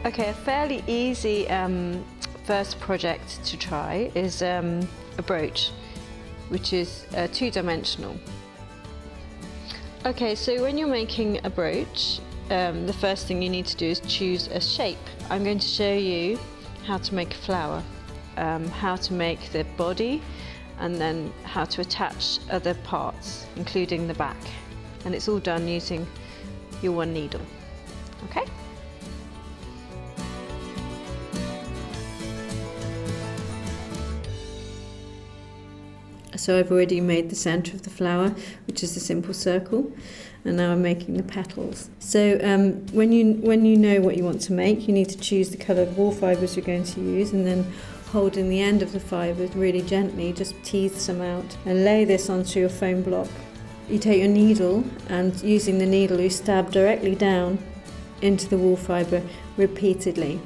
Okay, a fairly easy first project to try is a brooch, which is two-dimensional. Okay, so when you're making a brooch, the first thing you need to do is choose a shape. I'm going to show you how to make a flower, how to make the body, and then how to attach other parts, including the back. And it's all done using your one needle. Okay? So I've already made the centre of the flower, which is a simple circle, and now I'm making the petals. So when you know what you want to make, you need to choose the colour of wool fibres you're going to use, and then holding the end of the fibres really gently, just tease some out and lay this onto your foam block. You take your needle, and using the needle you stab directly down into the wool fibre repeatedly.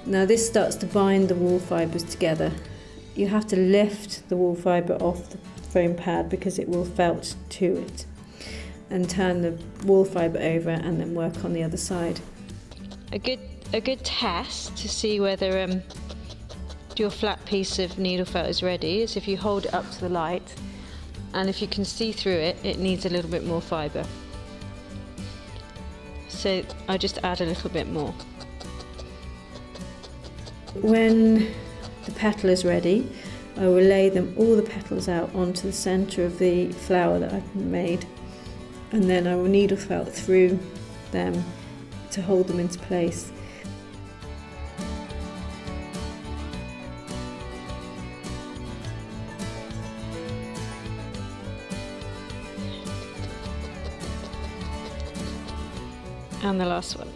Now this starts to bind the wool fibres together. You have to lift the wool fibre off the foam pad because it will felt to it, and turn the wool fibre over and then work on the other side. A good test to see whether your flat piece of needle felt is ready is if you hold it up to the light, and if you can see through it, it needs a little bit more fibre. So I just add a little bit more. When the petal is ready, I will lay all the petals out onto the centre of the flower that I've made, and then I will needle felt through them to hold them into place. And the last one.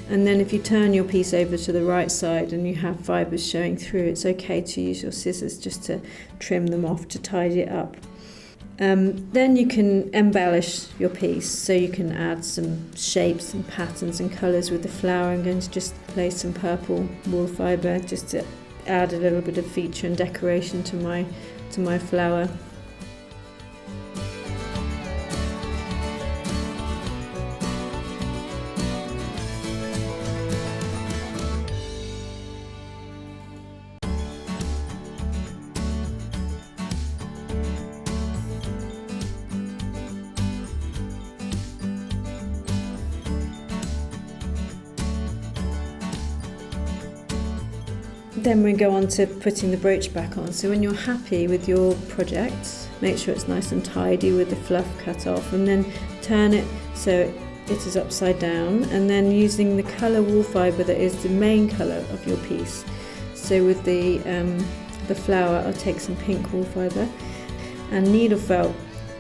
And then if you turn your piece over to the right side and you have fibres showing through, it's okay to use your scissors just to trim them off to tidy it up. Then you can embellish your piece, so you can add some shapes and patterns and colours with the flower. I'm going to just place some purple wool fibre just to add a little bit of feature and decoration to my flower. Then we go on to putting the brooch back on. So when you're happy with your project, make sure it's nice and tidy with the fluff cut off, and then turn it so it is upside down, and then using the colour wool fibre that is the main colour of your piece. So with the flower, I'll take some pink wool fibre and needle felt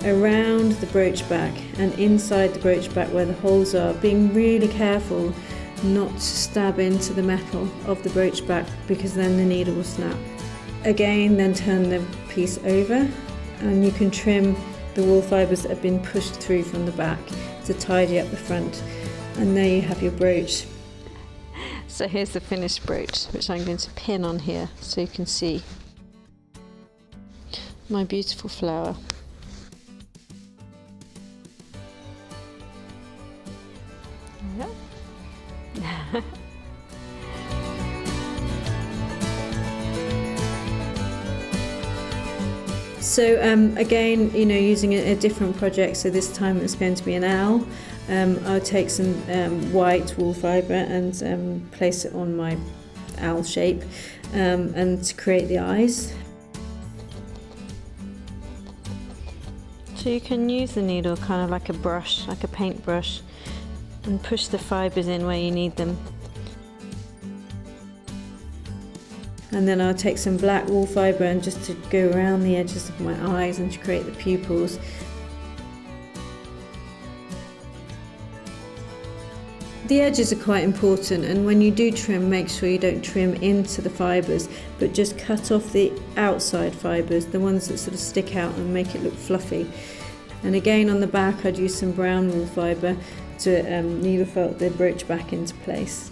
around the brooch back and inside the brooch back where the holes are, being really careful not to stab into the metal of the brooch back, because then the needle will snap. Again, then turn the piece over, and you can trim the wool fibres that have been pushed through from the back to tidy up the front, and there you have your brooch. So here's the finished brooch, which I'm going to pin on here so you can see my beautiful flower. There we go. So again, using a different project, so this time it's going to be an owl. I'll take some white wool fibre and place it on my owl shape, and to create the eyes. So you can use the needle kind of like a brush, like a paint brush, and push the fibres in where you need them. And then I'll take some black wool fibre and just to go around the edges of my eyes and to create the pupils. The edges are quite important, and when you do trim, make sure you don't trim into the fibres, but just cut off the outside fibres, the ones that sort of stick out and make it look fluffy. And again on the back I'd use some brown wool fibre to needle felt the brooch back into place.